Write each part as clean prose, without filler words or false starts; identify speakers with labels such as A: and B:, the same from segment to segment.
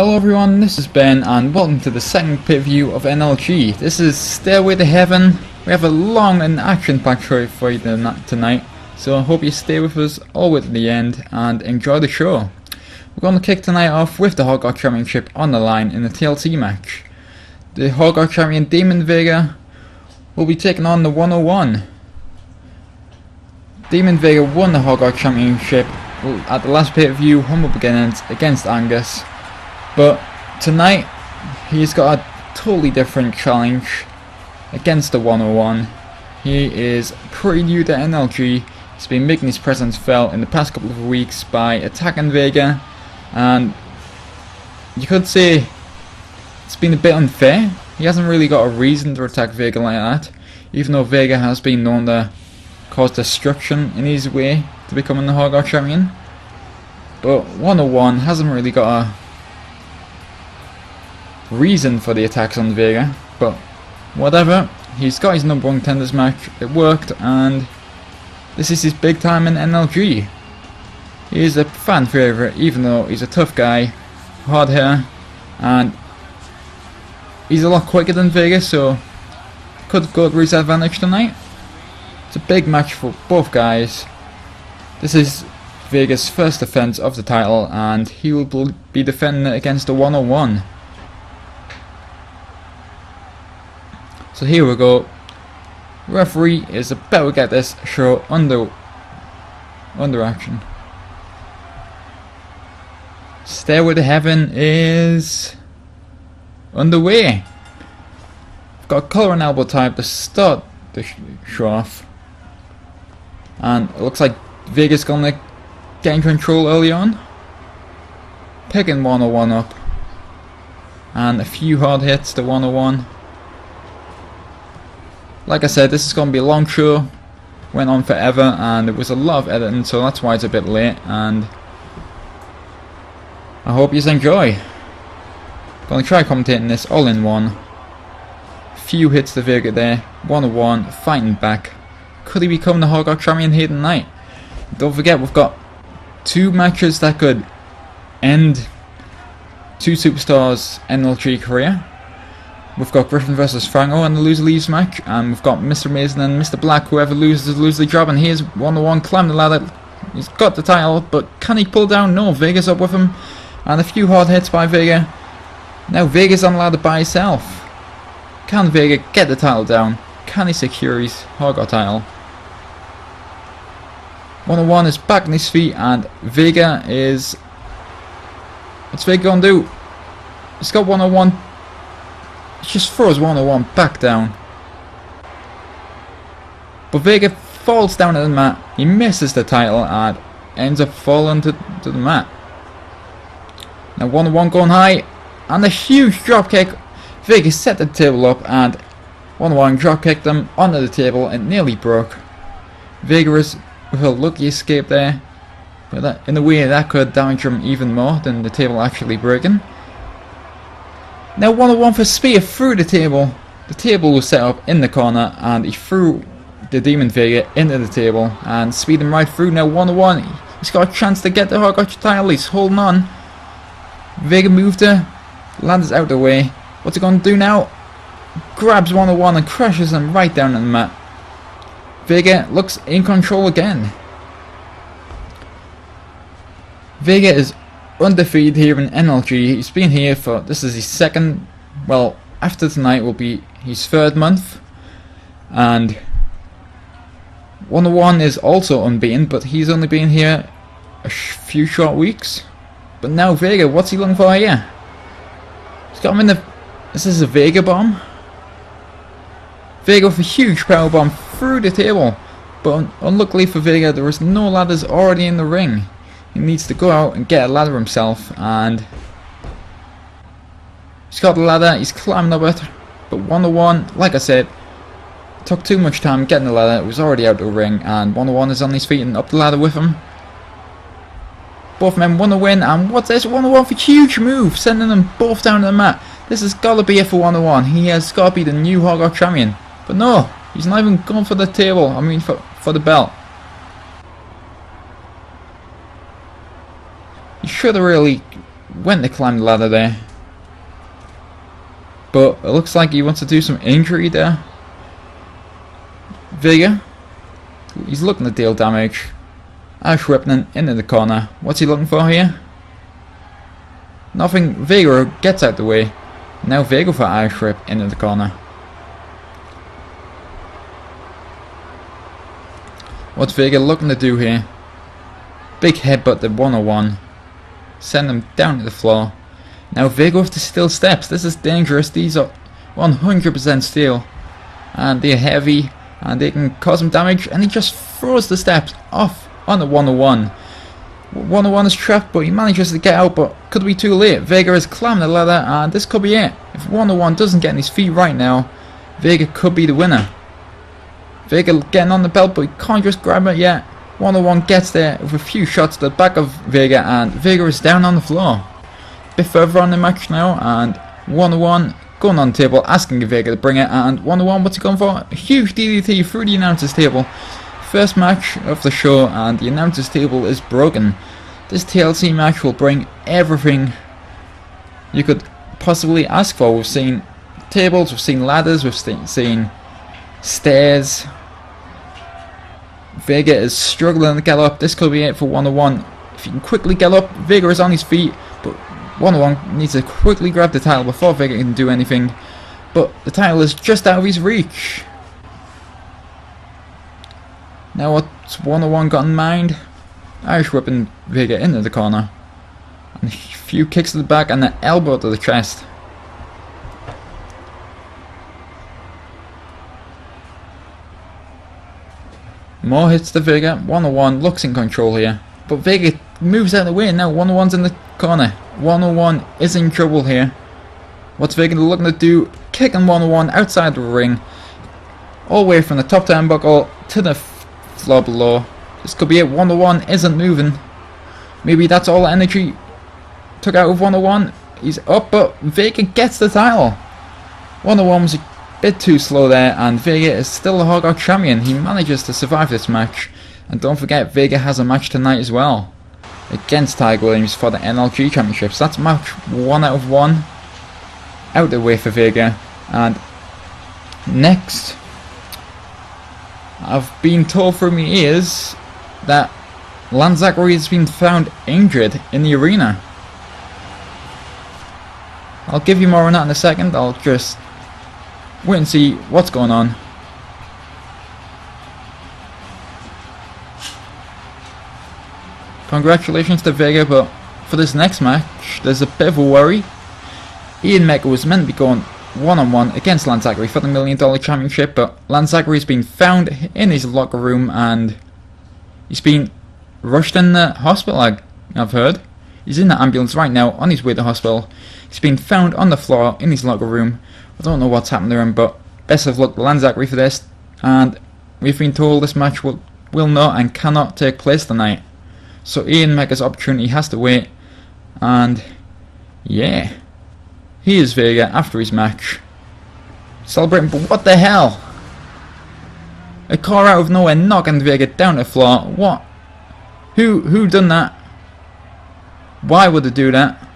A: Hello everyone, this is Ben and welcome to the second PPV of NLG. This is Stairway to Heaven. We have a long and action-packed show for you tonight, so I hope you stay with us all way to the end and enjoy the show. We're going to kick tonight off with the Hardcore Championship on the line in a TLC match. The Hardcore Champion Demon Vega will be taking on the 101. Demon Vega won the Hardcore Championship at the last pay-per-view, Humble Beginnings, against Angus. But tonight, he's got a totally different challenge against the 101. He is pretty new to NLG. He's been making his presence felt in the past couple of weeks by attacking Vega, and you could say it's been a bit unfair. He hasn't really got a reason to attack Vega like that, even though Vega has been known to cause destruction in his way to becoming the Hardcore Champion. But 101 hasn't really got a reason for the attacks on Vega, but whatever, he's got his number one contenders match, it worked, and this is his big time in NLG. He is a fan favourite, even though he's a tough guy, hard hitter, and he's a lot quicker than Vega, so could go to his advantage tonight. It's a big match for both guys. This is Vega's first defence of the title, and he will be defending it against the 101. So here we go. Referee is about to get this show under action. Stairway to Heaven is underway. We've got collar and elbow type to start the show off, and it looks like Vega's gonna gain control early on, picking 101 up, and a few hard hits to 101. Like I said, this is going to be a long show, went on forever, and it was a lot of editing, so that's why it's a bit late, and I hope you enjoy. Going to try commentating this all in one. Few hits to Vega there, 101 fighting back. Could he become the Hardcore Champion here tonight? Don't forget, we've got two matches that could end two superstars' NLG career. We've got Griffin versus Franco and the loser leaves match, and we've got Mr. Mason and Mr. Black. Whoever loses the job, and here's 101 climb the ladder. He's got the title, but can he pull down? No, Vega's up with him, and a few hard hits by Vega. Now Vega's on the ladder by himself. Can Vega get the title down? Can he secure his Hardcore title? 101 is back on his feet, and Vega is... what's Vega gonna do? He's got 101. He just throws 101 back down. But Vega falls down to the mat. He misses the title and ends up falling to the mat. Now 101 going high, and a huge dropkick. Vega set the table up, and 101 dropkicked him onto the table and nearly broke. Vega is with a lucky escape there, but that, in a way that could damage him even more than the table actually breaking. Now 101 for spear through the table. The table was set up in the corner, and he threw the Demon Vega into the table and speed him right through. Now 101, he's got a chance to get the Hardcore title. He's holding on. Vega moved her, lands out the way. What's he going to do now? Grabs 101 and crashes him right down on the mat. Vega looks in control again. Vega is undefeated here in NLG. He's been here for, this is his second, well, after tonight will be his third month, and 101 is also unbeaten, but he's only been here a few short weeks. But now Vega, what's he looking for here? He's got him in the, this is a Vega bomb. Vega with a huge power bomb through the table, but unluckily for Vega, there is no ladders already in the ring. He needs to go out and get a ladder himself, and he's got the ladder, he's climbing up it, but 101, like I said, took too much time getting the ladder. It was already out of the ring, and 101 is on his feet and up the ladder with him. Both men want to win, and what's this? 101 for huge move, sending them both down to the mat. This has got to be it for 101. He has got to be the new Hardcore Champion. But no, he's not even going for the table, I mean for the belt. He should have really went to climb the ladder there. But it looks like he wants to do some injury there. Vega, he's looking to deal damage. Ash whipping into the corner. What's he looking for here? Nothing. Vega gets out the way. Now Vega for Ash whip into the corner. What's Vega looking to do here? Big headbutt the 101. Send him down to the floor. Now Vega with the steel steps. This is dangerous. These are 100% steel. And they're heavy. And they can cause him damage. And he just throws the steps off on the 101. 101 is trapped, but he manages to get out, but could be too late. Vega is climbing the ladder, and this could be it. If 101 doesn't get on his feet right now, Vega could be the winner. Vega getting on the belt, but he can't just grab it yet. 101 gets there with a few shots to the back of Vega, and Vega is down on the floor. A bit further on the match now, and 101 going on the table, asking Vega to bring it, and 101, what's he going for? A huge DDT through the announcer's table. First match of the show, and the announcer's table is broken. This TLC match will bring everything you could possibly ask for. We've seen tables, we've seen ladders, we've seen stairs. Vega is struggling to get up. This could be it for 101. If he can quickly get up, Vega is on his feet, but 101 needs to quickly grab the title before Vega can do anything. But the title is just out of his reach. Now what's 101 got in mind? Irish whipping Vega into the corner. And a few kicks to the back and an elbow to the chest. More hits to Vega. 101 looks in control here. But Vega moves out of the way. Now 101's in the corner. 101 is in trouble here. What's Vega looking to do? Kicking 101 outside the ring. All the way from the top turnbuckle to the floor below. This could be it. 101 isn't moving. Maybe that's all the energy took out of 101. He's up, but Vega gets the title. 101 was a bit too slow there, and Vega is still the Hardcore champion. He manages to survive this match. And don't forget, Vega has a match tonight as well against Tiger Williams for the NLG championships. That's match 1 out of 1 out the way for Vega. And next, I've been told through my ears that Lance Zachary has been found injured in the arena. I'll give you more on that in a second. I'll just wait and see what's going on. Congratulations to Vega, but for this next match, there's a bit of a worry. Ian Mecca was meant to be going one-on-one against Lance Zachary for the $1 Million Championship, but Lance Zachary's been found in his locker room and he's been rushed in the hospital, I've heard. He's in the ambulance right now on his way to hospital. He's been found on the floor in his locker room. I don't know what's happened to him, but best of luck to Lance Zachary for this. And we've been told this match will not and cannot take place tonight. So Ian Mecca's opportunity has to wait. And yeah, here's Vega after his match, celebrating. But what the hell? A car out of nowhere knocking Vega down to the floor. What? Who done that? Why would they do that?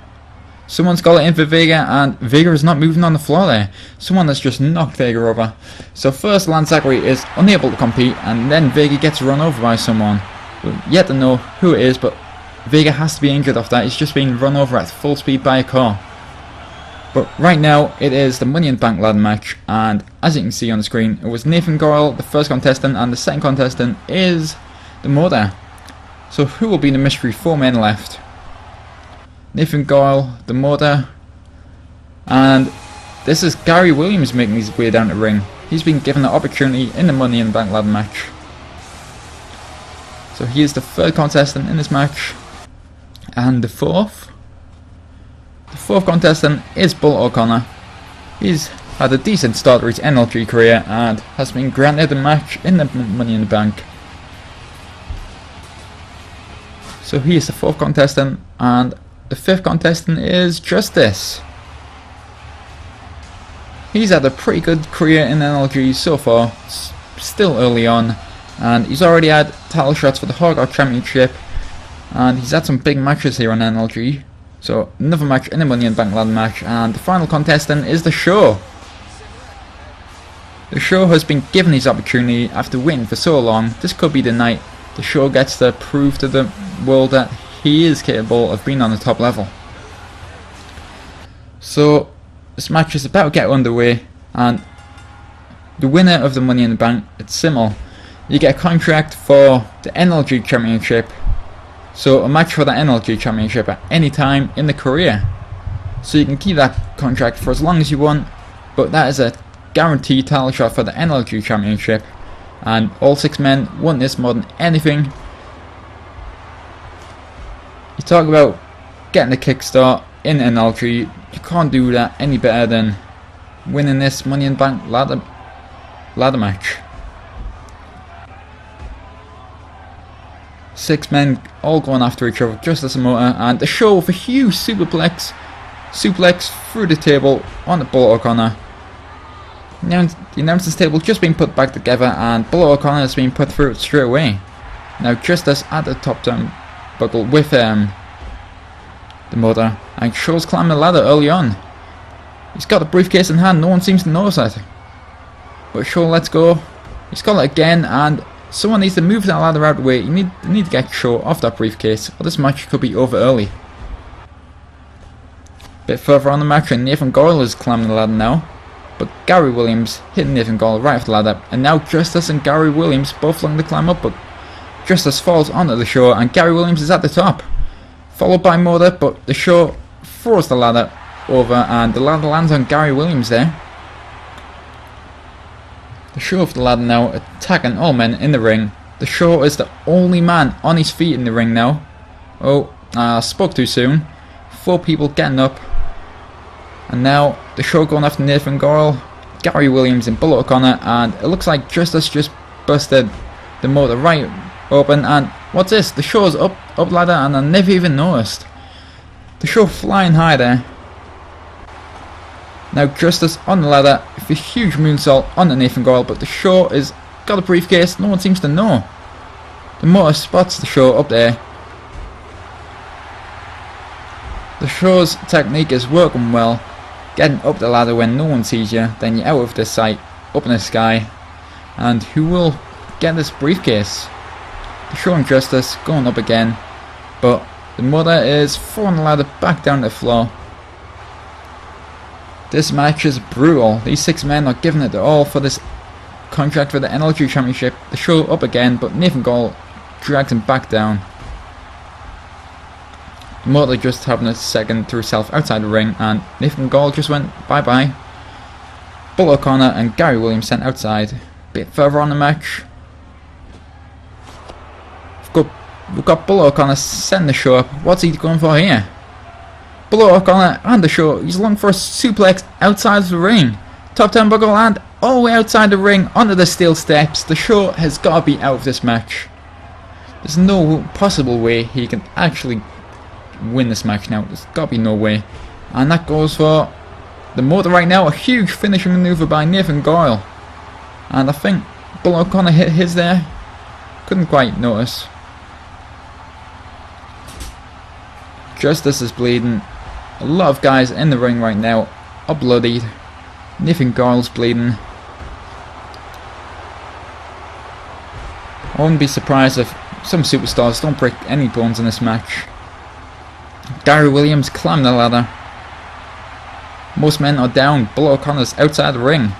A: Someone's got it in for Vega, and Vega is not moving on the floor there. Someone has just knocked Vega over. So first Lance Zachary is unable to compete, and then Vega gets run over by someone. We've yet to know who it is, but Vega has to be injured off that. He's just been run over at full speed by a car. But right now it is the Money in the Bank ladder match, and as you can see on the screen, it was Nathan Goyle, the first contestant, and the second contestant is the Mother. So who will be the mystery 4 men left? Nathan Goyle, the Mother, and this is Gary Williams making his way down the ring. He's been given the opportunity in the Money in the Bank ladder match. So he is the third contestant in this match. And the fourth contestant is Bull O'Connor. He's had a decent start to his NLG career and has been granted a match in the Money in the Bank. So he is the fourth contestant, and the fifth contestant is Justice. He's had a pretty good career in NLG so far, still early on, and he's already had title shots for the Hardcore Championship, and he's had some big matches here on NLG. So another match in the Money in the Bank ladder match, and the final contestant is the Show. The Show has been given his opportunity after waiting for so long. This could be the night the Show gets to prove to the world that he is capable of being on the top level. So this match is about to get underway, and the winner of the Money in the Bank, it's simple. You get a contract for the NLG Championship. So a match for the NLG Championship at any time in the career. So you can keep that contract for as long as you want, but that is a guaranteed title shot for the NLG Championship, and all 6 men want this more than anything. You talk about getting a kickstart in NLG, you can't do that any better than winning this Money in the Bank ladder match. 6 men all going after each other just as a motor, and the Show with a huge suplex through the table on the Bullet O'Connor. The announcer's table just being put back together, and Bullet O'Connor has been put through it straight away. Now Justice at the top turnbuckle with the motor, and Show's climbing the ladder early on. He's got the briefcase in hand, no one seems to notice that. But Show lets go, he's got it again, and someone needs to move that ladder out of the way. You need to get Show off that briefcase, or this match could be over early. Bit further on the match, and Nathan Goyle is climbing the ladder now. But Gary Williams hitting Nathan Goyle right off the ladder, and now Justice and Gary Williams both looking to climb up, but Justice falls onto the Show, and Gary Williams is at the top. Followed by Motor, but the Show throws the ladder over, and the ladder lands on Gary Williams there. The Show of the ladder now attacking all men in the ring. The Show is the only man on his feet in the ring now. Oh, I spoke too soon. 4 people getting up. And now the Show going after Nathan Goyle, Gary Williams and Bullet O'Connor, and it looks like Justice just busted the motor right open, and what's this? The Show's up ladder, and I never even noticed. The Show flying high there. Now Justice on the ladder with a huge moonsault on the Nathan Goyle, but the Show is got a briefcase, no one seems to know. The motor spots the Show up there. The Show's technique is working well, getting up the ladder when no one sees you, then you're out of the sight, up in the sky, and who will get this briefcase? The Show and Justice going up again, but the motor is throwing the ladder back down to the floor. This match is brutal. These 6 men are giving it their all for this contract for the NLG Championship. The Show up again, but Nathan Goyle drags him back down. The motor just having a second to herself outside the ring, and Nathan Goyle just went bye-bye. Bullet O'Connor and Gary Williams sent outside. Bit further on the match, we've got Bullet O'Connor setting the Show up. What's he going for here? Bullet O'Connor and the Show, he's looking for a suplex outside of the ring. Top turnbuckle and all the way outside the ring onto the steel steps. The Show has got to be out of this match. There's no possible way he can actually win this match now. There's got to be no way. And that goes for the motor right now. A huge finishing maneuver by Nathan Goyle. And I think Bullet O'Connor hit his there. Couldn't quite notice. Justice is bleeding. A lot of guys in the ring right now are bloodied. Nathan Goyle's bleeding. I wouldn't be surprised if some superstars don't break any bones in this match. Gary Williams climbing the ladder. Most men are down. Bullet O'Connor's outside the ring.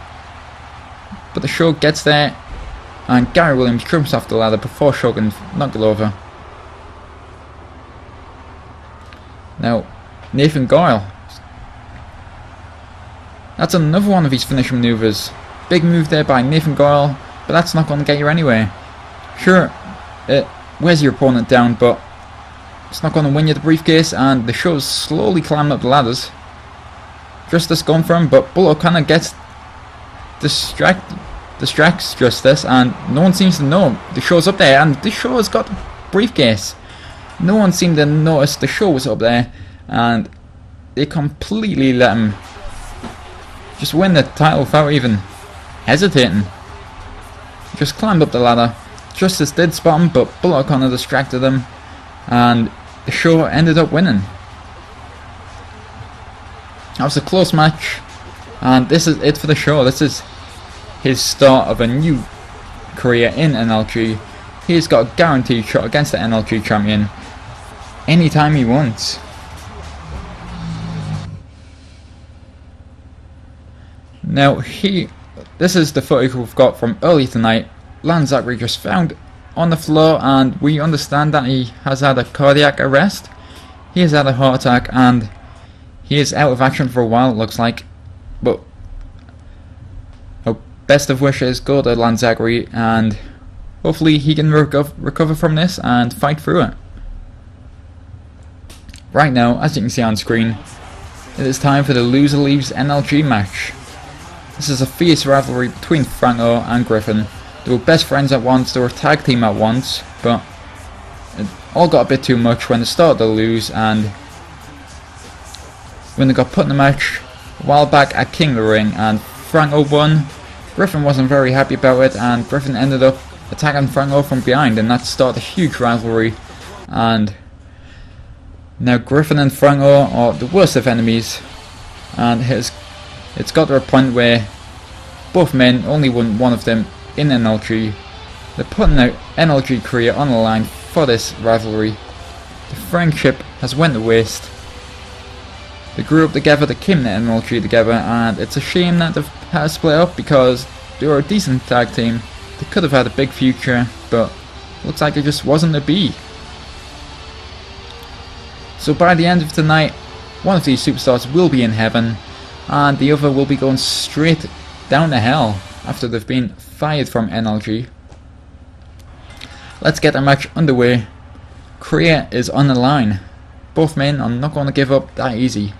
A: But the Show gets there, and Gary Williams jumps off the ladder before Show can knock it over. Now, Nathan Goyle. That's another one of his finishing maneuvers. Big move there by Nathan Goyle, but that's not going to get you anywhere. Sure, it wears your opponent down, but it's not going to win you the briefcase, and the Show's slowly climbing up the ladders. Justice going for him, but Bullet O'Connor gets distracts Justice, and no one seems to know. The Show's up there, and the Show has got the briefcase. No one seemed to notice the Show was up there, and they completely let him just win the title without even hesitating. Just climbed up the ladder. Justice did spot him, but Bullet O'Connor distracted him, and the Show ended up winning. That was a close match, and this is it for the show. This is his start of a new career in NLG. He's got a guaranteed shot against the NLG champion anytime he wants. Now this is the footage we've got from early tonight. Zachary just found on the floor, and we understand that he has had a cardiac arrest. He has had a heart attack and he is out of action for a while, it looks like. But best of wishes go to Zachary, and hopefully he can recover from this and fight through it. Right now, as you can see on screen, it is time for the loser leaves NLG match. This is a fierce rivalry between Franco and Griffin. They were best friends at once, they were a tag team at once, but it all got a bit too much when they started to lose, and when they got put in the match a while back at King of the Ring and Franco won. Griffin wasn't very happy about it, and Griffin ended up attacking Franco from behind, and that started a huge rivalry. And now Griffin and Franco are the worst of enemies, and it's got to a point where both men only want one of them in NLG. They're putting their NLG career on the line for this rivalry. The friendship has went to waste. They grew up together, they came to NLG together, and it's a shame that they've had to split up because they were a decent tag team. They could have had a big future, but looks like it just wasn't to be. So by the end of tonight, one of these superstars will be in heaven, and the other will be going straight down to hell after they've been fired from NLG. Let's get the match underway. Career is on the line. Both men are not going to give up that easy.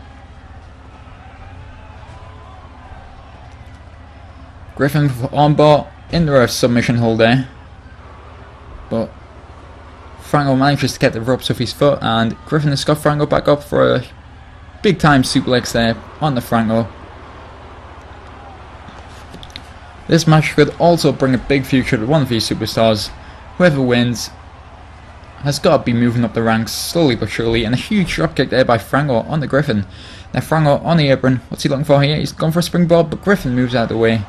A: Griffin armbar into a submission hold there, but Franco manages to get the ropes off his foot, and Griffin has got Franco back up for a big time suplex there on the Franco. This match could also bring a big future to one of these superstars. Whoever wins has got to be moving up the ranks slowly but surely, and a huge dropkick there by Franco on the Griffin. Now Franco on the apron, what's he looking for here? He's gone for a springboard, but Griffin moves out of the way.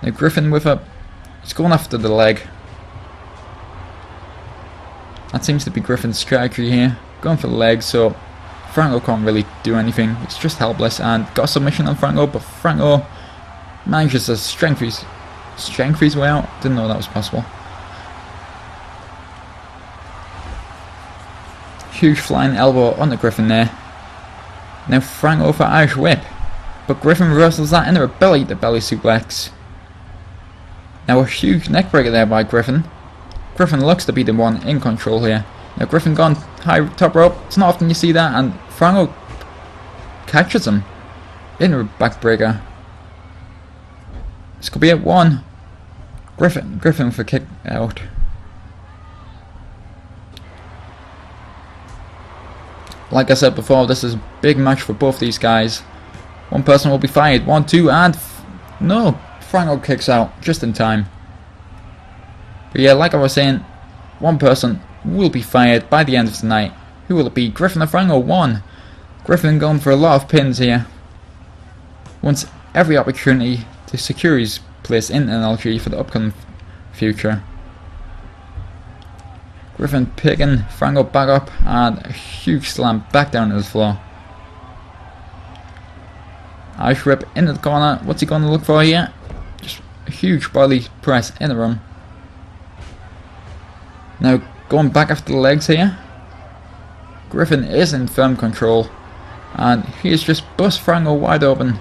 A: Now Griffin he's going after the leg. That seems to be Griffin's strategy here, going for the leg, so Franco can't really do anything. He's just helpless, and got a submission on Franco, but Franco manages to strength his way out. Didn't know that was possible. Huge flying elbow on the Griffin there. Now Franco for Irish whip, but Griffin reversals that into a belly suplex. Now a huge neck breaker there by Griffin. Griffin looks to be the one in control here. Now Griffin gone high top rope. It's not often you see that, and Franco catches him into a backbreaker. This could be it. One. Griffin for kick out. Like I said before, this is a big match for both these guys. One person will be fired. 1, 2, and no. Franco kicks out just in time. But yeah, like I was saying, one person will be fired by the end of tonight. Who will it be? Griffin or Franco? 1. Griffin going for a lot of pins here. Wants every opportunity to secure his place in NLG for the upcoming future. Griffin picking Franco back up, and a huge slam back down to the floor. Irish whip into the corner. What's he going to look for here? Just a huge body press in the room. Now going back after the legs here. Griffin is in firm control, and he has just bust Franco wide open.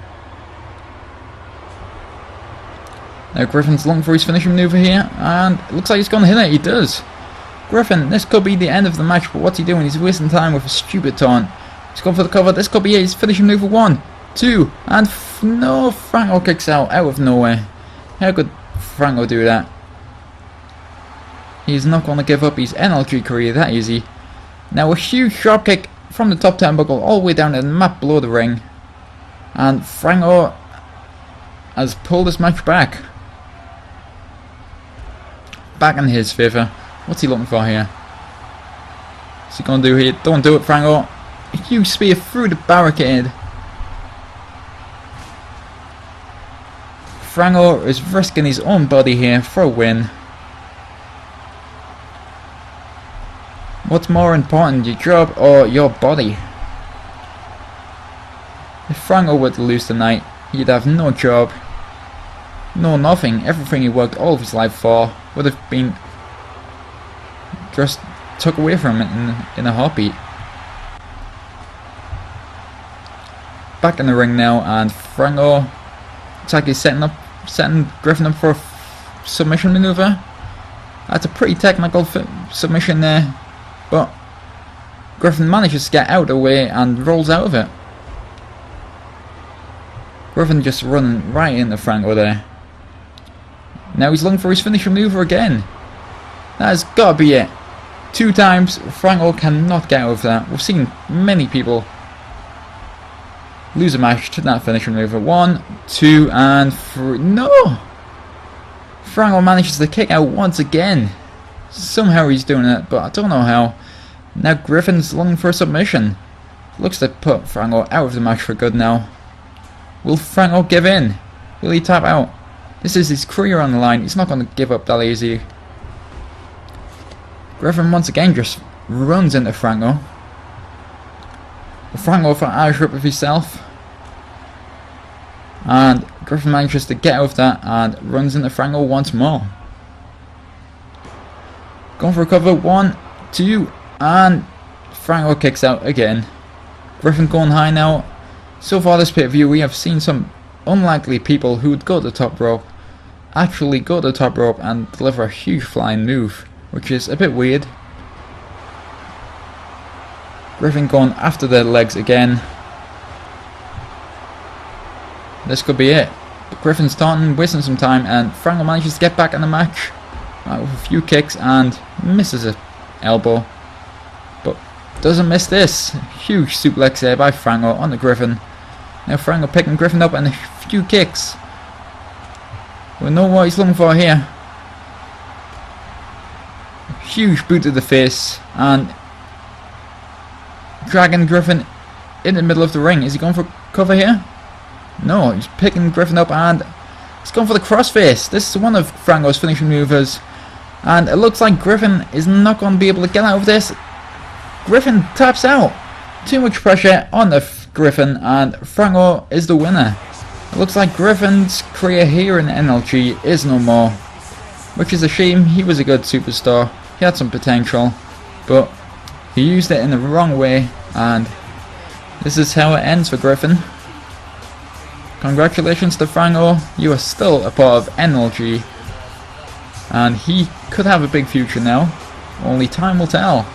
A: Now Griffin's looking for his finishing maneuver here, and it looks like he's going to hit it. He does. Griffin, this could be the end of the match, but what's he doing? He's wasting time with a stupid taunt. He's going for the cover. This could be his finishing maneuver. 1, 2, and no, Franco kicks out of nowhere. How could Franco do that? He's not going to give up his NLG career that easy. Now a huge dropkick from the top turnbuckle all the way down to the mat below the ring. And Franco has pulled this match back. Back in his favour. What's he looking for here? What's he going to do here? Don't do it, Franco. A huge spear through the barricade. Frango is risking his own body here for a win. What's more important, your job or your body? If Frango were to lose tonight, he'd have no job, no nothing. Everything he worked all of his life for would have been just took away from him in a heartbeat. Back in the ring now, and Frango looks like he's setting Griffin up for a submission maneuver. That's a pretty technical submission there, but Griffin manages to get out of the way and rolls out of it. Griffin just running right into Frango there. Now he's looking for his finishing maneuver again. That has got to be it. 2 times, Frango cannot get out of that. We've seen many people lose a match to that finishing maneuver. 1, 2, and 3. No! Frango manages to kick out once again. Somehow he's doing it, but I don't know how. Now Griffin's looking for a submission. Looks to put Frango out of the match for good now. Will Frango give in? Will he tap out? This is his career on the line. He's not going to give up that easy. Griffin once again just runs into Frango. Frango for an Irish rip of himself. And Griffin manages to get out of that and runs into Frango once more. Going for a cover. 1, 2, and Frango kicks out again. Griffin going high now. So far this pay-per-view we have seen some unlikely people who would go to the top rope actually go to the top rope and deliver a huge flying move, which is a bit weird. Griffin going after the legs again. This could be it. But Griffin's taunting, wasting some time, and Frango manages to get back in the match with a few kicks and misses an elbow. But doesn't miss this. Huge suplex there by Frango onto Griffin. Now Frango picking Griffin up and a few kicks. We know what he's looking for here. Huge boot to the face and dragging Griffin in the middle of the ring. Is he going for cover here? No, he's picking Griffin up and he's going for the crossface. This is one of Frango's finishing maneuvers, and it looks like Griffin is not going to be able to get out of this. Griffin taps out. Too much pressure on the Griffin, and Frango is the winner. It looks like Griffin's career here in NLG is no more, which is a shame. He was a good superstar. He had some potential, but he used it in the wrong way, and this is how it ends for Griffin. Congratulations to Frango, you are still a part of NLG, and he could have a big future now. Only time will tell.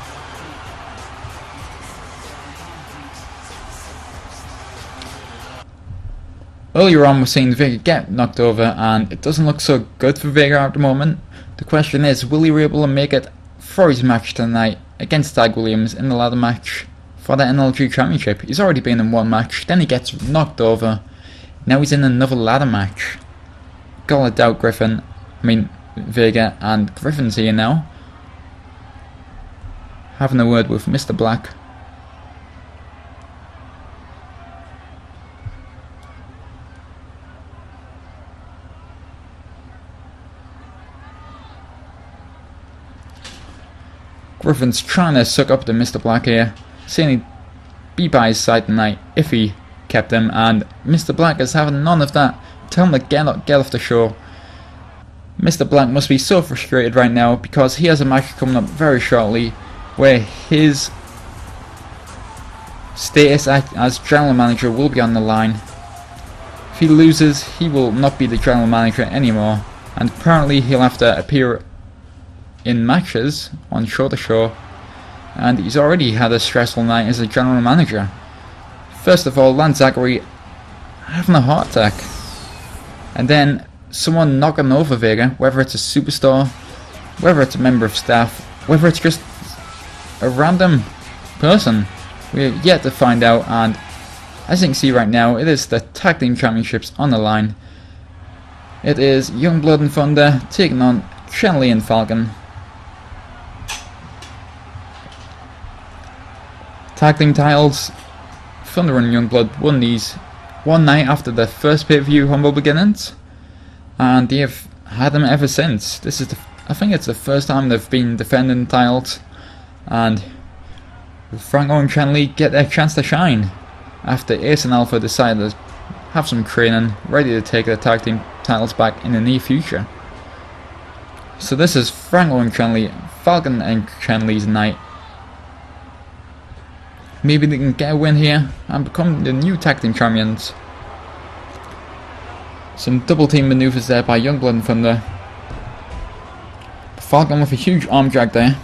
A: Earlier on we're seeing Vega get knocked over, and it doesn't look so good for Vega at the moment. The question is, will he be able to make it for his match tonight against Tag Williams in the ladder match for the NLG Championship? He's already been in one match, then he gets knocked over. Now he's in another ladder match. Gotta doubt Vega, and Griffin's here now, having a word with Mr. Black. Griffin's trying to suck up to Mr. Black here, saying he'd be by his side tonight if he kept him, and Mr. Black is having none of that. Tell him to get off the show. Mr. Black must be so frustrated right now because he has a match coming up very shortly where his status as general manager will be on the line. If he loses, he will not be the general manager anymore, and apparently he'll have to appear in matches on show to show, and he's already had a stressful night as a general manager. First of all, Lance Zachary having a heart attack, and then someone knocking over Vega, whether it's a superstar, whether it's a member of staff, whether it's just a random person, we're yet to find out. And as you can see right now, it is the Tag Team Championships on the line. It is Youngblood and Thunder taking on Chen-Li and Falcon. Tag Team titles, Thunder and Youngblood won these one night after their first pay-per-view Humble Beginnings. and they have had them ever since. This is I think it's the first time they've been defending titles, and Franco and Chen-Li get their chance to shine after Ace and Alpha decided to have some training, ready to take their tag team titles back in the near future. So this is Franco and Chen-Li, Falcon and Chen-Li's night. Maybe they can get a win here and become the new tag team champions. Some double team maneuvers there by Youngblood and Thunder. Falcon with a huge arm drag there.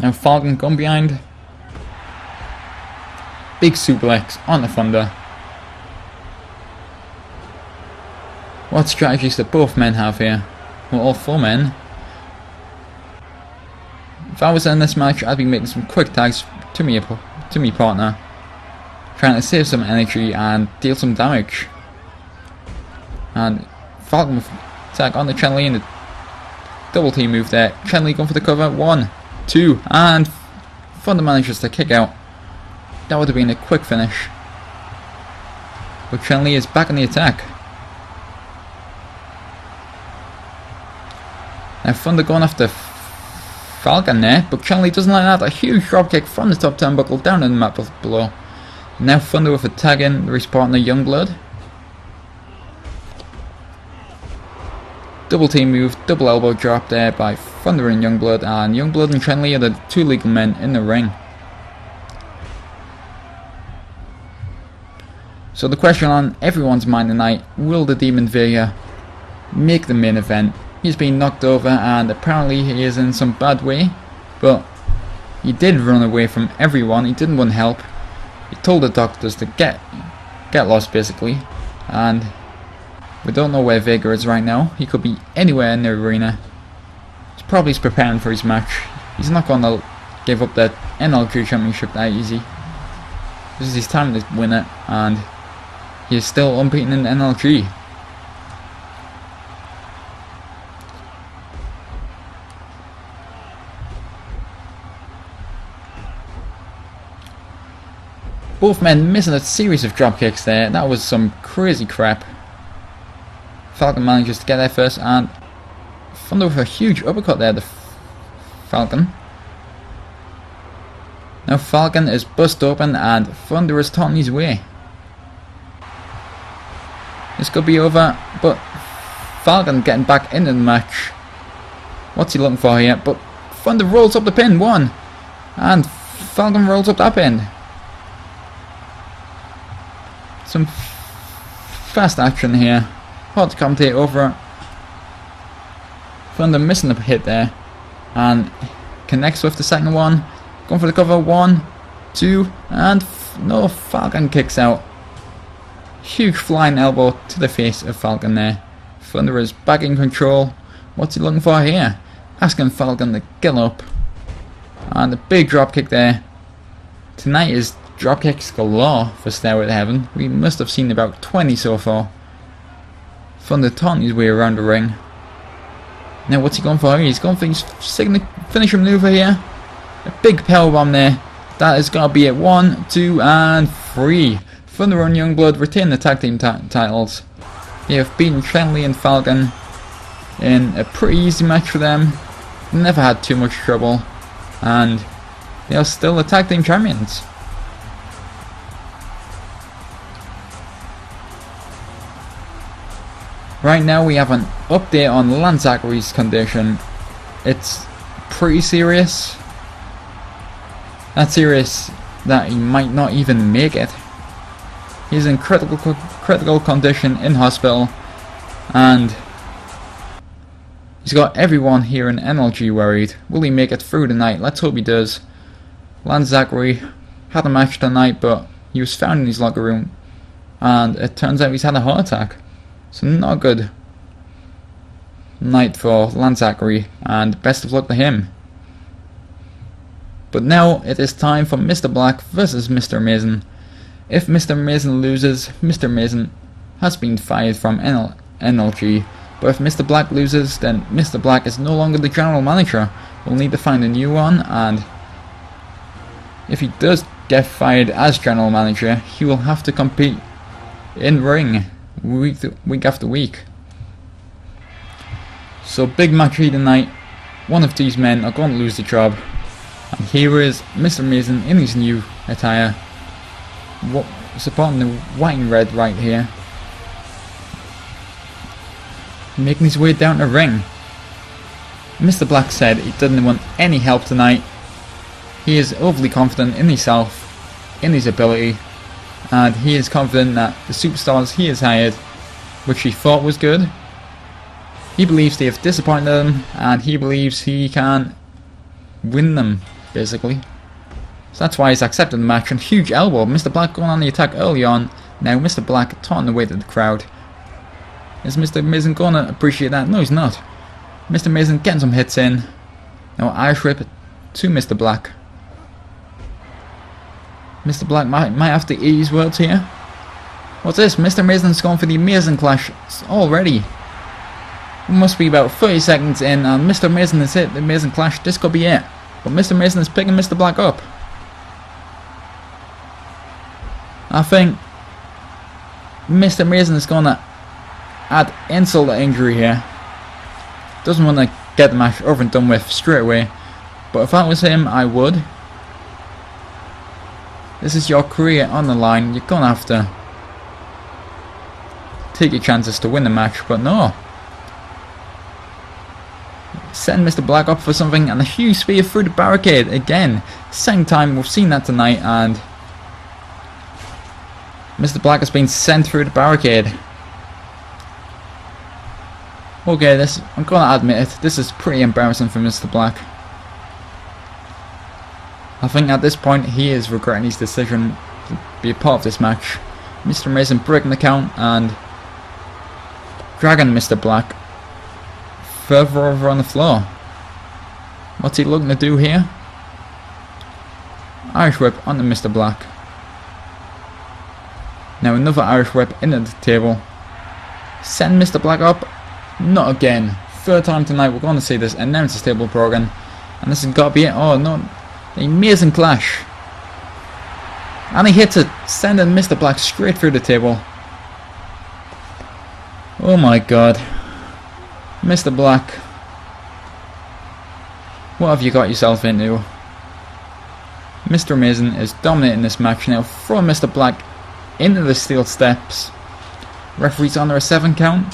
A: Now Falcon gone behind. Big suplex on the Thunder. What strategies do both men have here? Well, all four men. If I was in this match, I'd be making some quick tags to me partner, trying to save some energy and deal some damage. And Falcon with attack on the Chen-Li and the double team move there. Chen-Li going for the cover. 1, 2, and Thunder manages to kick out. That would have been a quick finish. But Chen-Li is back on the attack. Now Thunder going after Falcon there, but Chen-Li doesn't like that. A huge dropkick from the top turnbuckle down in the map below. Now Thunder with a tag in his partner Youngblood. Double team move, double elbow drop there by Thunder and Youngblood, and Youngblood and Chen-Li are the two legal men in the ring. So the question on everyone's mind tonight, will the Demon Vega make the main event? He's been knocked over and apparently he is in some bad way, but he did run away from everyone. He didn't want help. He told the doctors to get lost basically, and we don't know where Vega is right now. He could be anywhere in the arena. He's probably preparing for his match. He's not going to give up that NLG championship that easy. This is his time to win it, and he is still unbeaten in the NLG. Both men missing a series of drop kicks there. That was some crazy crap. Falcon manages to get there first, and Thunder with a huge uppercut there, the Falcon. Now Falcon is bust open and Thunder is taunting his way. This could be over, but Falcon getting back into the match. What's he looking for here? But Thunder rolls up the pin, 1, and Falcon rolls up that pin. Some fast action here. Hard to commentate over it. Thunder missing the hit there, and connects with the second one. Going for the cover. 1, 2, and no, Falcon kicks out. Huge flying elbow to the face of Falcon there. Thunder is back in control. What's he looking for here? Asking Falcon to get up. And a big drop kick there. Tonight is dropkicks galore for Stairway to Heaven. We must have seen about 20 so far. Thunder taunting his way around the ring. Now what's he going for? He's going for his finisher maneuver here. A big powerbomb there. That is going to be it. 1, 2, and 3. Thunder and Youngblood retain the tag team titles. They have beaten Chen-Li and Falcon in a pretty easy match for them. Never had too much trouble. And they are still the tag team champions. Right now we have an update on Lance Zachary's condition. It's pretty serious. That serious that he might not even make it. He's in critical condition in hospital, and he's got everyone here in NLG worried. Will he make it through the night? Let's hope he does. Lance Zachary had a match tonight, but he was found in his locker room, and it turns out he's had a heart attack. So not a good night for Lance Zachary, and best of luck to him. But now it is time for Mr. Black versus Mr. Amazing. If Mr. Amazing loses, Mr. Amazing has been fired from NLG. But if Mr. Black loses, then Mr. Black is no longer the general manager. We'll need to find a new one, and if he does get fired as general manager, he will have to compete in ring week after week. So big match here tonight. One of these men are going to lose the job. And here is Mr. Mason in his new attire, supporting the white and red right here, making his way down the ring. Mr. Black said he didn't want any help tonight. He is overly confident in himself, in his ability, and he is confident that the superstars he has hired, which he thought was good, he believes they have disappointed him, and he believes he can win them, basically. So that's why he's accepted the match. And huge elbow. Mr. Black going on the attack early on. Now Mr. Black taunting away to the crowd. Is Mr. Mason going to appreciate that? No, he's not. Mr. Mason getting some hits in. Now Irish whip to Mr. Black. Mr. Black might have to eat his words here. What's this? Mr. Mason's going for the amazing clash already. It must be about 30 seconds in, and Mr. Mason has hit the amazing clash. This could be it. But Mr. Mason is picking Mr. Black up. I think Mr. Mason is going to add insult to injury here. Doesn't want to get the match over and done with straight away. But if I was him, I would. This is your career on the line. You're going to have to take your chances to win the match. But no. Setting Mr. Black up for something, and a huge spear through the barricade again. Second time we've seen that tonight, and Mr. Black has been sent through the barricade. Okay, I'm gonna admit it, this is pretty embarrassing for Mr. Black. I think at this point he is regretting his decision to be a part of this match. Mr. Mason breaking the count and dragging Mr. Black further over on the floor. What's he looking to do here? Irish whip onto Mr. Black. Now another Irish whip into the table. Send Mr. Black up. Not again. Third time tonight we're going to see this announcer's table broken. And this has got to be it. Oh no. The amazing clash. And he hits it, sending Mr. Black straight through the table. Oh my god. Mr. Black, what have you got yourself into? Mr. Mason is dominating this match now, throwing Mr. Black into the steel steps. Referee's under a 7 count.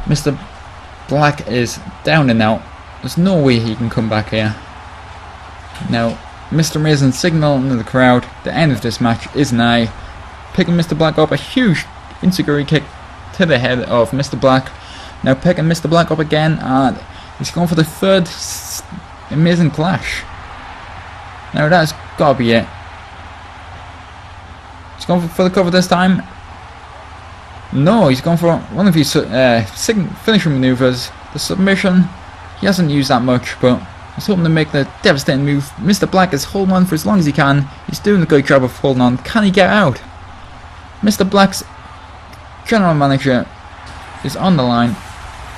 A: Mr. Black is down and out. There's no way he can come back here. Now, Mr. Mason signaling to the crowd the end of this match is nigh. Picking Mr. Black up, a huge insecurity kick to the head of Mr. Black. Now picking Mr. Black up again, and he's going for the third amazing clash. Now that's gotta be it. He's going for the cover this time. No, he's going for one of his finishing maneuvers. The submission, he hasn't used that much, but he's hoping to make the devastating move. Mr. Black is holding on for as long as he can. He's doing a good job of holding on. Can he get out? Mr. Black's general manager is on the line,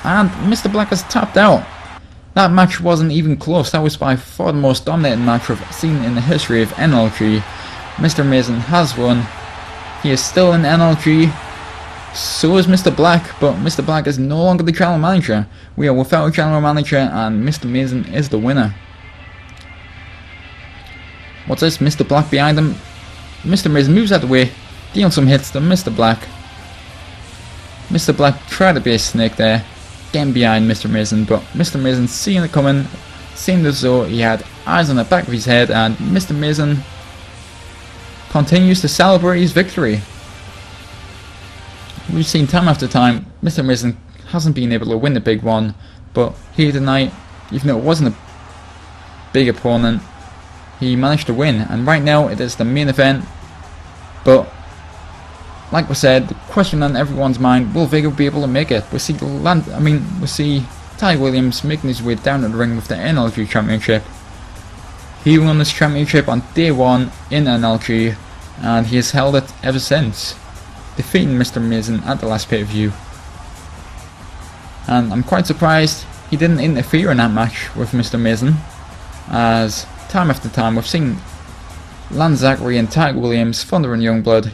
A: and Mr. Black has tapped out. That match wasn't even close. That was by far the most dominating match we've seen in the history of NLG. Mr. Mason has won. He is still in NLG. So is Mr. Black, but Mr. Black is no longer the general manager. We are without a general manager, and Mr. Mason is the winner. What's this? Mr. Black behind him. Mr. Mason moves out of the way, dealing some hits to Mr. Black. Mr. Black tried to be a snake there, getting behind Mr. Mason, but Mr. Mason seeing it coming, seemed as though he had eyes on the back of his head, and Mr. Mason continues to celebrate his victory. We've seen time after time, Mr. Mason hasn't been able to win the big one, but here tonight, even though it wasn't a big opponent, he managed to win, and right now it is the main event. But like we said, the question on everyone's mind: will Vega be able to make it? We see Ty Williams making his way down to the ring with the NLG Championship. He won this championship on day 1 in NLG, and he has held it ever since, defeating Mr. Mason at the last pay-per-view. And I'm quite surprised he didn't interfere in that match with Mr. Mason, as time after time we've seen Lance Zachary and Tiger Williams, Thunder and Youngblood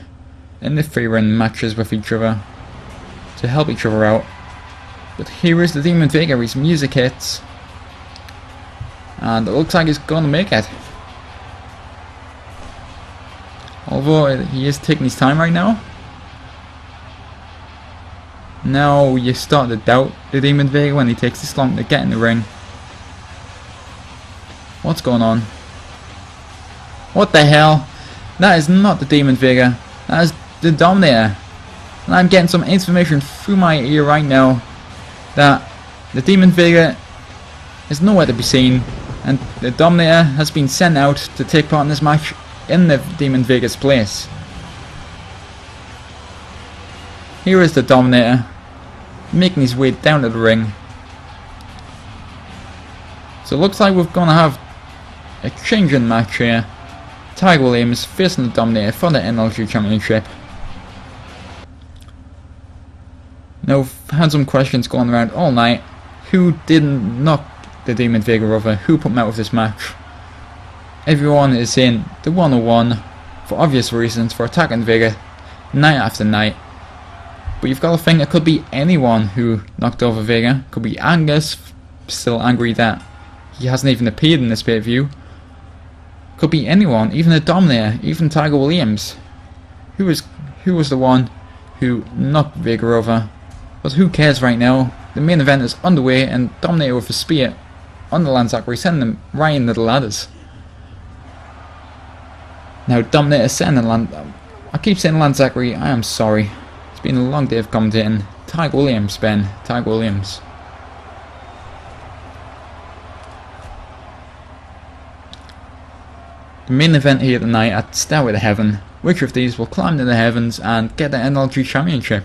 A: in the 3-round matches with each other to help each other out. But here is the Demon Vega, his music hits, and it looks like he's going to make it. Although he is taking his time right now. Now you start to doubt the Demon Vega when he takes this long to get in the ring. What's going on? What the hell? That is not the Demon Vega. That is the Dominator. And I'm getting some information through my ear right now that the Demon Vega is nowhere to be seen, and the Dominator has been sent out to take part in this match in the Demon Vega's place. Here is the Dominator making his way down to the ring. So it looks like we're going to have a change in match here. Tiger Williams facing the Dominator for the NLG Championship. Now, I've had some questions going around all night. Who didn't knock the Demon Vega over? Who put him out of this match? Everyone is saying the 101 for obvious reasons for attacking Vega night after night. But you've got to think it could be anyone who knocked over Vega. Could be Angus, still angry that he hasn't even appeared in this pay-per-view. Could be anyone, even the Dominator, even Tiger Williams. Who was the one who knocked Vega over? But who cares right now? The main event is underway, and Dominator with a spear on the Lance Zachary, sending him right into the ladders. Now Dominator sending I keep saying Lance Zachary, I am sorry. It's been a long day of commentating. Tiger Williams, Ben. Tiger Williams. The main event here tonight at Stairway to Heaven. Which of these will climb to the heavens and get the NLG Championship?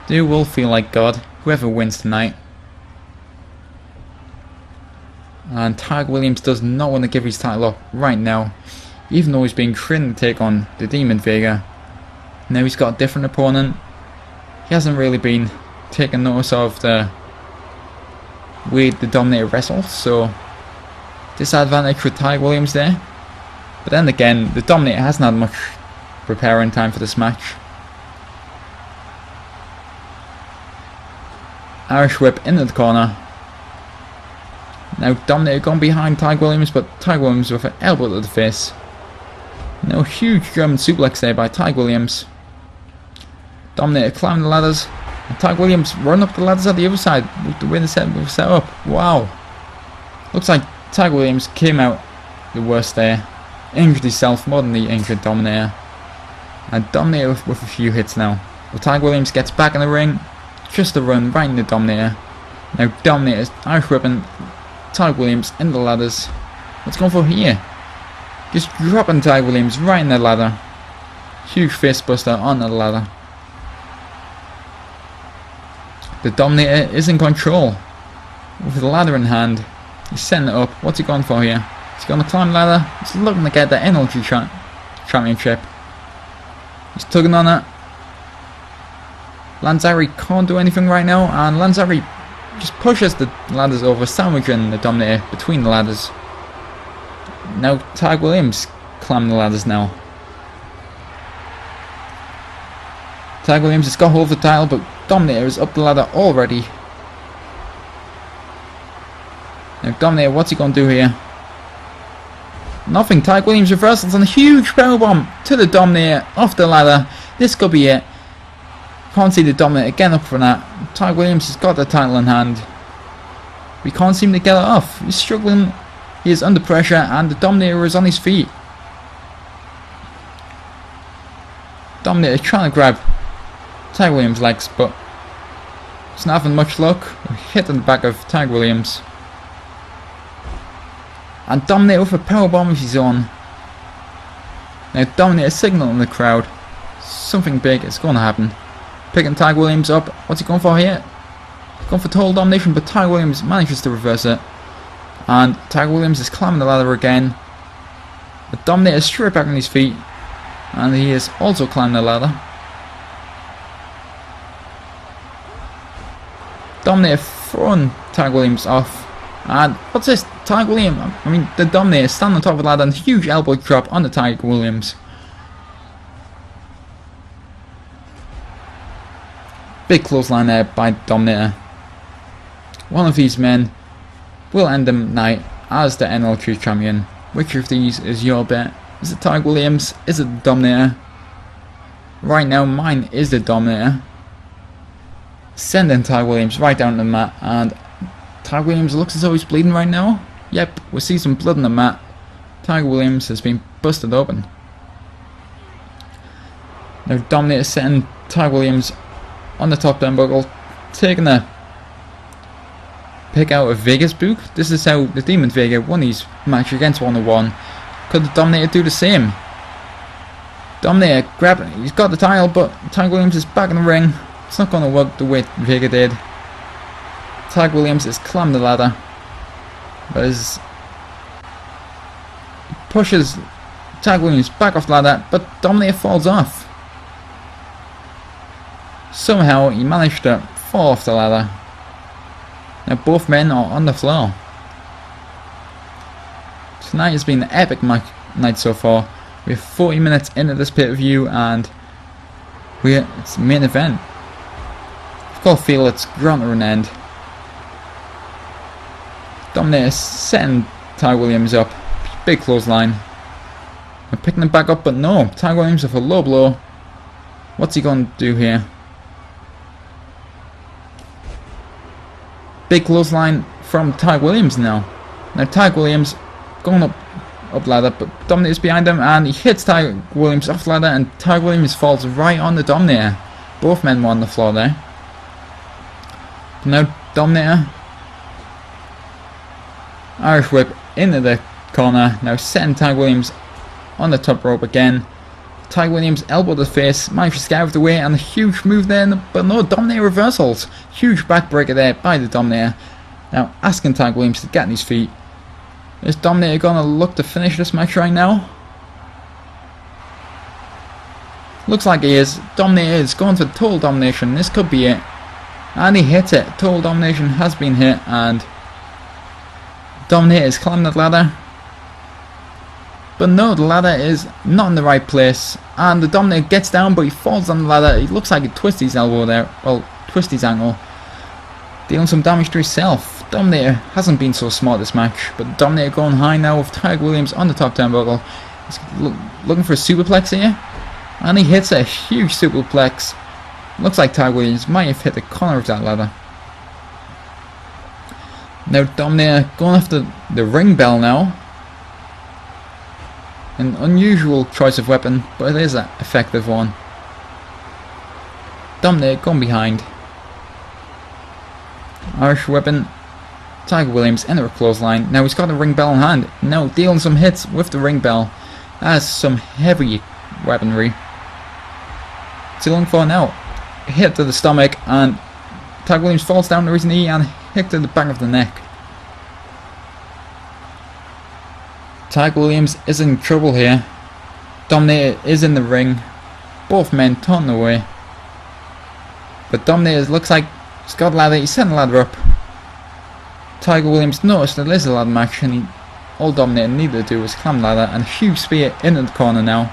A: They will feel like God, whoever wins tonight. And Tiger Williams does not want to give his title up right now, even though he's being trained to take on the Demon Vega. Now he's got a different opponent. He hasn't really been taking notice of the way the Dominator wrestles, so disadvantage for Tiger Williams there. But then again, the Dominator hasn't had much preparing time for this match. Irish whip into the corner. Now Dominator gone behind Tiger Williams, but Tiger Williams with an elbow to the face. Now huge German suplex there by Tiger Williams. Dominator climbing the ladders, and Tiger Williams run up the ladders at the other side with the way the set was set up. Wow. Looks like Tiger Williams came out the worst there. Injured himself more than the injured Dominator. And Dominator with a few hits now. But Tiger Williams gets back in the ring. Just a run right into Dominator. Now Dominator's Irish whipping Tiger Williams in the ladders. What's going for here? Just dropping Tiger Williams right in the ladder. Huge face buster on the ladder. The Dominator is in control. With the ladder in hand. He's setting it up. What's he going for here? He's going to climb the ladder. He's looking to get the NLG Championship. He's tugging on it. Lance Zachary can't do anything right now, and Lance Zachary just pushes the ladders over, sandwiching the Dominator between the ladders. Now Tiger Williams climbing the ladders now. Tiger Williams has got hold of the title, but Dominator is up the ladder already. Now Dominator, what's he going to do here? Nothing. Tiger Williams reversals and a huge powerbomb to the Dominator off the ladder. This could be it. Can't see the Dominator getting up for that. Tiger Williams has got the title in hand. We can't seem to get it off. He's struggling. He is under pressure, and the Dominator is on his feet. Dominator trying to grab Tiger Williams' legs, but it's not having much luck. Hit in the back of Tiger Williams. And Dominator with a powerbomb of his own. Now Dominator signaling the crowd. Something big is going to happen. Picking Tiger Williams up. What's he going for here? Going for total domination, but Tiger Williams manages to reverse it. And Tiger Williams is climbing the ladder again. The Dominator is straight back on his feet. And he is also climbing the ladder. Dominator throwing Tiger Williams off. And what's this? Tiger Williams, I mean the Dominator, standing on top of the ladder and huge elbow drop on the Tiger Williams. Big clothesline there by Dominator. One of these men will end the night as the NLG champion. Which of these is your bet? Is it Tiger Williams? Is it the Dominator? Right now mine is the Dominator. Sending Tiger Williams right down to the mat, and Tiger Williams looks as though he's bleeding right now. Yep, we see some blood on the mat. Tiger Williams has been busted open. Now Dominator setting Tiger Williams on the top turnbuckle, taking a pick out of Vega's book. This is how the Demon Vega won his match against 101. Could the Dominator do the same? Dominator grabbed it, he's got the title, but Tiger Williams is back in the ring. It's not going to work the way Vega did. Tiger Williams is climbing the ladder, but he pushes Tiger Williams back off the ladder, but Dominator falls off. Somehow he managed to fall off the ladder. Now both men are on the floor. Tonight has been an epic night so far. We're 40 minutes into this pay-per-view and it's the main event. I've got to feel it's grown to an end. Dominator setting Tiger Williams up. Big clothesline. I'm picking him back up, but no. Tiger Williams with a low blow. What's he going to do here? Big clothesline from Tiger Williams now. Now Tiger Williams going up ladder, but Dominator's behind him and he hits Tiger Williams off ladder and Tiger Williams falls right on the Dominator. Both men were on the floor there. Now Dominator, Irish whip into the corner. Now setting Tiger Williams on the top rope again. Tiger Williams elbow to the face, manages to get out of the way, and a huge move there, but no, Dominator reversals. Huge backbreaker there by the Dominator. Now asking Tiger Williams to get on his feet. Is Dominator going to look to finish this match right now? Looks like he is. Dominator is going for total domination. This could be it. And he hits it. Total domination has been hit, and Dominator is climbing the ladder. But no, the ladder is not in the right place, and the Dominator gets down, but he falls on the ladder. He looks like he twists his elbow there, well, twists his ankle, dealing some damage to himself. Dominator hasn't been so smart this match, but Dominator going high now with Tiger Williams on the top turnbuckle. He's looking for a superplex here, and he hits a huge superplex. Looks like Tiger Williams might have hit the corner of that ladder. Now Dominator going after the ring bell now. An unusual choice of weapon, but it is an effective one. Dominator going behind. Irish weapon. Tiger Williams into a clothesline. Now he's got a ring bell in hand. Now dealing some hits with the ring bell. That's some heavy weaponry. What's he looking for now? Hit to the stomach, and Tiger Williams falls down to his knee and hit to the back of the neck. Tiger Williams is in trouble here. Dominator is in the ring. Both men taunting away. But Dominator looks like he's got a ladder. He's setting the ladder up. Tiger Williams noticed that there's a ladder match, and all Dominator needed to do was climb the ladder, and a huge spear into the corner now.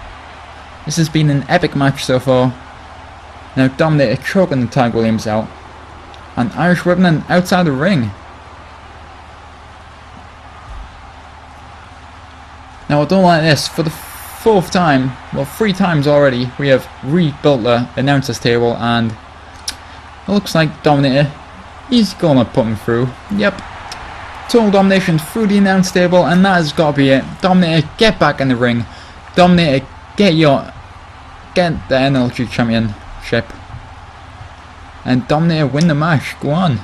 A: This has been an epic match so far. Now Dominator choking the Tiger Williams out. And Irish whipping outside the ring. Now I don't like this. For the fourth time, well 3 times already, we have rebuilt the announcer's table, and it looks like Dominator, he's gonna put him through. Yep. Total domination through the announce table, and that has got to be it. Dominator, get back in the ring. Dominator, get the NLG championship. And Dominator win the match. Go on.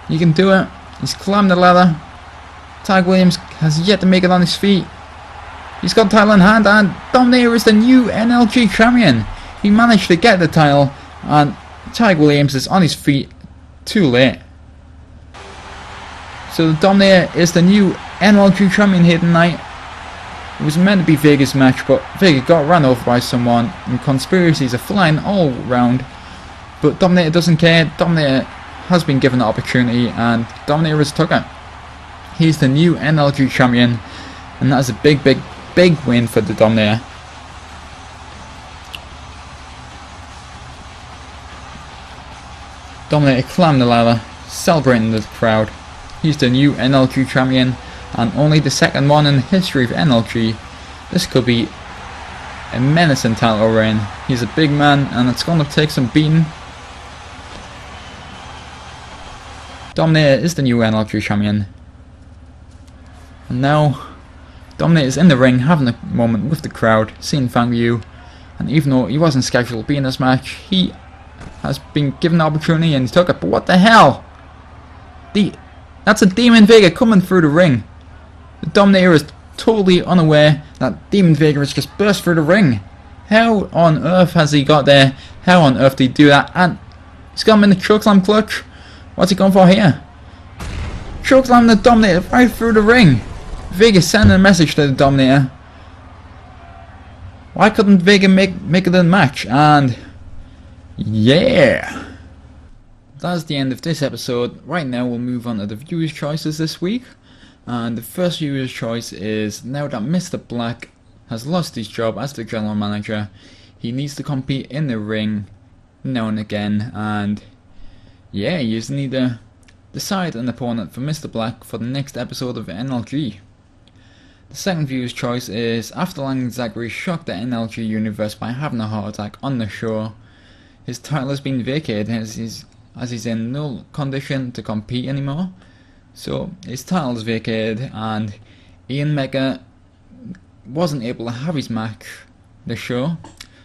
A: You can do it. He's climbed the ladder. Tiger Williams has yet to make it on his feet. He's got the title in hand, and Dominator is the new NLG champion. He managed to get the title, and Tiger Williams is on his feet too late. So the Dominator is the new NLG champion here tonight. It was meant to be Vega's match, but Vega got run over by someone, and conspiracies are flying all around. But Dominator doesn't care. Dominator has been given the opportunity, and Dominator has took it. He's the new NLG champion, and that's a big win for the Dominator. Dominator climbed the ladder, celebrating the crowd. He's the new NLG champion, and only the second one in the history of NLG. This could be a menacing title reign. He's a big man, and it's going to take some beating. Dominator is the new NLG champion. And now, Dominator's in the ring, having a moment with the crowd, seeing fan view. And even though he wasn't scheduled to be in this match, he has been given the opportunity and he took it. But what the hell? That's a Demon Vega coming through the ring. The Dominator is totally unaware that Demon Vega has just burst through the ring. How on earth has he got there? How on earth did he do that? And he's got him in the chokeslam clutch. What's he going for here? Chokeslam the Dominator right through the ring. Vega sending a message to the Dominator. Why couldn't Vega make it in the match? And yeah, that's the end of this episode. Right now we'll move on to the viewers' choices this week. And the first viewer's choice is, now that Mr. Black has lost his job as the general manager, he needs to compete in the ring now and again. And yeah, you just need to decide an opponent for Mr. Black for the next episode of NLG. The second viewer's choice is, after Lang Zachary shocked the NLG universe by having a heart attack on the show, his title has been vacated as he's in no condition to compete anymore. So his title is vacated, and Ian Mecca wasn't able to have his match this show.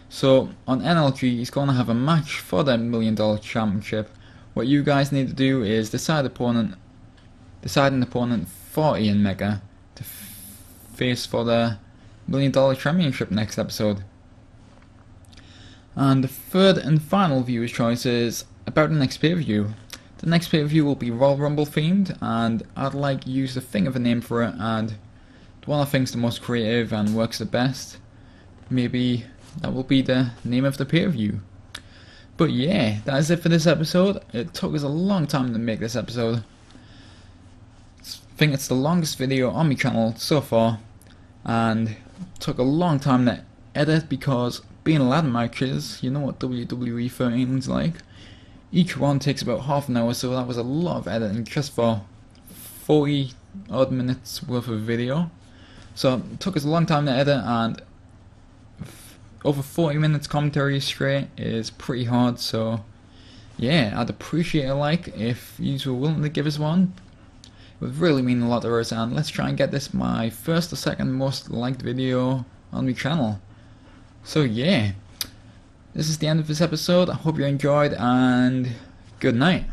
A: So on NLG he's going to have a match for the $1 Million Championship. What you guys need to do is decide an opponent for Ian Mecca to face for the $1 Million Championship next episode. And the third and final viewer's choice is about the next pay-per-view. The next pay-per-view will be Royal Rumble themed, and I'd like you to think of a name for it, and the one I think's the most creative and works the best, maybe that will be the name of the pay-per-view. But yeah, that is it for this episode. It took us a long time to make this episode. I think it's the longest video on my channel so far, and it took a long time to edit because being ladder matches, you know what WWE 13 is like. Each one takes about half an hour, so that was a lot of editing just for 40 odd minutes worth of video. So it took us a long time to edit, and over 40 minutes commentary straight is pretty hard. So yeah, I'd appreciate a like if you were willing to give us one. It would really mean a lot to us, and let's try and get this my first or second most liked video on my channel. So yeah, this is the end of this episode. I hope you enjoyed, and good night.